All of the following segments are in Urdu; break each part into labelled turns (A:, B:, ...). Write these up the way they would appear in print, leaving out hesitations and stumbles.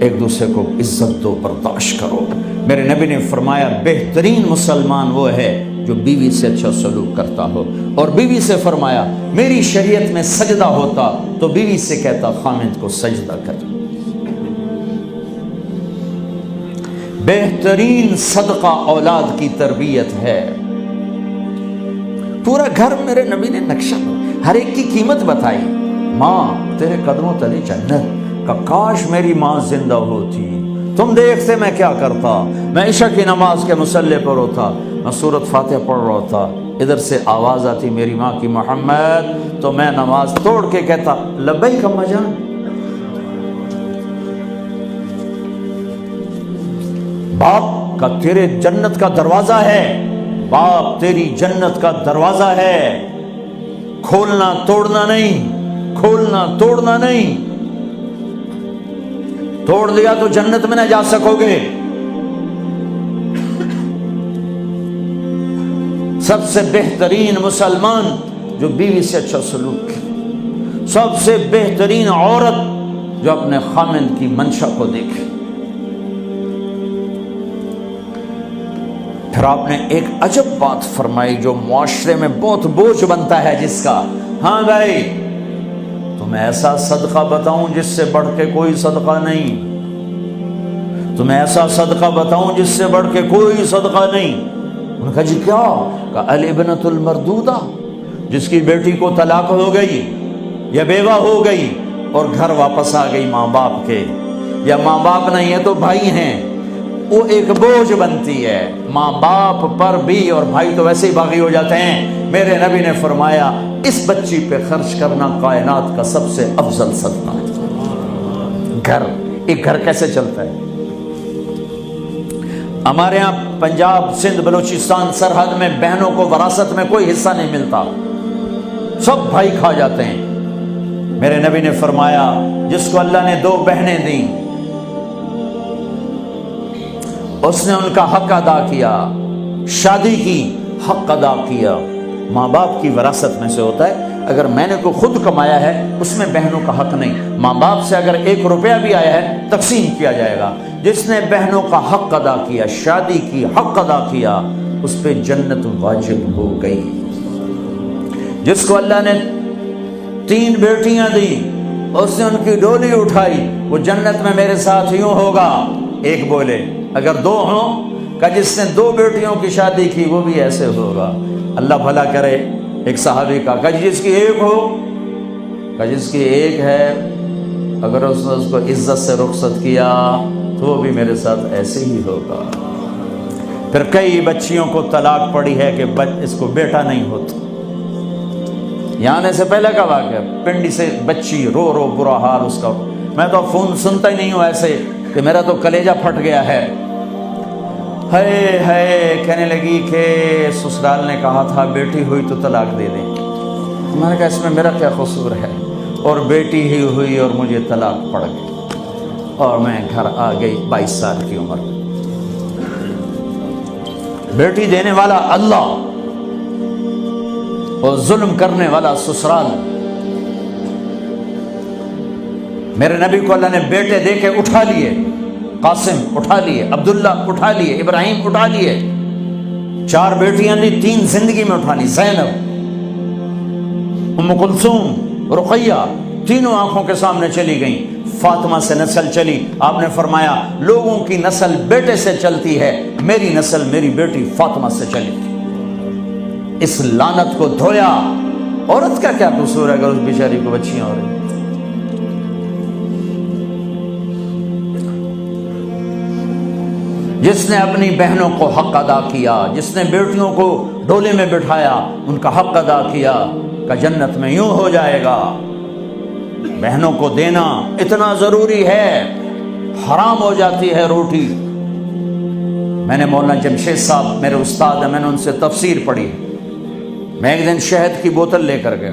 A: ایک دوسرے کو عزت دو، برداشت کرو۔ میرے نبی نے فرمایا بہترین مسلمان وہ ہے جو بیوی سے اچھا سلوک کرتا ہو، اور بیوی سے فرمایا میری شریعت میں سجدہ ہوتا تو بیوی سے کہتا خامند کو سجدہ کر۔ بہترین صدقہ اولاد کی تربیت ہے۔ پورا گھر میرے نبی نے نقشہ، ہر ایک کی قیمت بتائی۔ ماں تیرے قدموں تلے جنت، کہ کاش میری ماں زندہ ہوتی، تم دیکھتے میں کیا کرتا، میں عشاء کی نماز کے مصلی پر ہوتا، میں سورۃ فاتحہ پڑھ رہا ہوتا، ادھر سے آواز آتی میری ماں کی محمد، تو میں نماز توڑ کے کہتا لبیک اماں جان۔ باپ کا تیرے جنت کا دروازہ ہے، باپ تیری جنت کا دروازہ ہے، کھولنا توڑنا نہیں، کھولنا توڑنا نہیں، توڑ دیا تو جنت میں نہ جا سکو گے۔ سب سے بہترین مسلمان جو بیوی سے اچھا سلوک کرے، سب سے بہترین عورت جو اپنے خامند کی منشا کو دیکھے۔ پھر آپ نے ایک عجب بات فرمائی جو معاشرے میں بہت بوجھ بنتا ہے جس کا، ہاں بھائی تمہیں ایسا صدقہ بتاؤں جس سے بڑھ کے کوئی صدقہ نہیں، تمہیں ایسا صدقہ بتاؤں جس سے بڑھ کے کوئی صدقہ نہیں۔ انہوں نے کہا جی کیا؟ کہ الابنۃ المردودہ، جس کی بیٹی کو طلاق ہو گئی یا بیوہ ہو گئی اور گھر واپس آ گئی ماں باپ کے، یا ماں باپ نہیں ہے تو بھائی ہیں، وہ ایک بوجھ بنتی ہے ماں باپ پر بھی، اور بھائی تو ویسے ہی باغی ہو جاتے ہیں۔ میرے نبی نے فرمایا اس بچی پہ خرچ کرنا کائنات کا سب سے افضل صدقہ ہے۔ گھر، ایک گھر کیسے چلتا ہے؟ ہمارے ہاں پنجاب، سندھ، بلوچستان سرحد میں بہنوں کو وراثت میں کوئی حصہ نہیں ملتا، سب بھائی کھا جاتے ہیں۔ میرے نبی نے فرمایا جس کو اللہ نے 2 بہنیں دیں اس نے ان کا حق ادا کیا، شادی کی حق ادا کیا۔ ماں باپ کی وراثت میں سے ہوتا ہے، اگر میں نے کوئی خود کمایا ہے اس میں بہنوں کا حق نہیں، ماں باپ سے اگر 1 روپیہ بھی آیا ہے تقسیم کیا جائے گا۔ جس نے بہنوں کا حق ادا کیا، شادی کی حق ادا کیا، اس پہ جنت واجب ہو گئی۔ جس کو اللہ نے 3 بیٹیاں دی، اس نے ان کی ڈولی اٹھائی، وہ جنت میں میرے ساتھ یوں ہوگا۔ ایک بولے اگر 2 ہوں، کہ جس نے 2 بیٹیوں کی شادی کی وہ بھی ایسے ہوگا۔ اللہ بھلا کرے۔ ایک صحابی کا کہ جس کی 1 ہو، کہ جس کی 1 ہے، اگر اس نے اس کو عزت سے رخصت کیا تو وہ بھی میرے ساتھ ایسے ہی ہوگا۔ پھر کئی بچیوں کو طلاق پڑی ہے کہ اس کو بیٹا نہیں ہوتا۔ یہاں آنے سے پہلے کا واقعہ، پنڈی سے بچی رو رو برا حال اس کا، میں تو فون سنتا ہی نہیں ہوں ایسے کہ میرا تو کلیجہ پھٹ گیا ہے۔ ہے کہنے لگی کہ سسرال نے کہا تھا بیٹی ہوئی تو طلاق دے دیں۔ میں نے کہا اس میں میرا کیا قصور ہے، اور بیٹی ہی ہوئی اور مجھے طلاق پڑ گئی، اور میں گھر آ گئی 22 سال کی عمر۔ بیٹی دینے والا اللہ اور ظلم کرنے والا سسرال۔ میرے نبی کو اللہ نے بیٹے دے کے اٹھا لیے، قاسم اٹھا لیے، عبداللہ اٹھا لیے، ابراہیم اٹھا لیے، 4 بیٹیاں دی، 3 زندگی میں اٹھا لی، زینب، ام کلثوم، رقیہ، تینوں آنکھوں کے سامنے چلی گئیں۔ فاطمہ سے نسل چلی، آپ نے فرمایا لوگوں کی نسل بیٹے سے چلتی ہے، میری نسل میری بیٹی فاطمہ سے چلی۔ اس لعنت کو دھویا۔ عورت کا کیا قصور ہے اگر اس بیچاری کو بچیاں ہو رہی؟ جس نے اپنی بہنوں کو حق ادا کیا، جس نے بیٹیوں کو ڈولے میں بٹھایا، ان کا حق ادا کیا، کہ جنت میں یوں ہو جائے گا۔ بہنوں کو دینا اتنا ضروری ہے، حرام ہو جاتی ہے روٹی۔ میں نے مولانا جمشید صاحب میرے استاد ہیں، میں نے ان سے تفسیر پڑھی۔ میں ایک دن شہد کی بوتل لے کر گیا،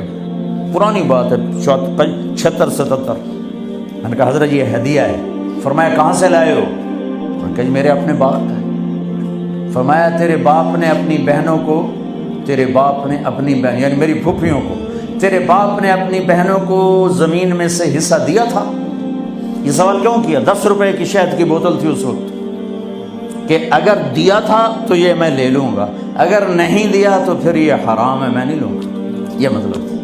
A: پرانی بات ہے 76-77۔ میں نے کہا حضرت یہ ہدیہ ہے۔ فرمایا کہاں سے لائے ہو؟ کہ میرے اپنے باپ کا ہے۔ فرمایا تیرے باپ نے اپنی بہنوں کو، تیرے باپ نے اپنی بہن یعنی میری پھوپھیوں کو، تیرے باپ نے اپنی بہنوں کو زمین میں سے حصہ دیا تھا؟ یہ سوال کیوں کیا؟ 10 روپے کی شہد کی بوتل تھی اس وقت، کہ اگر دیا تھا تو یہ میں لے لوں گا، اگر نہیں دیا تو پھر یہ حرام ہے، میں نہیں لوں گا، یہ مطلب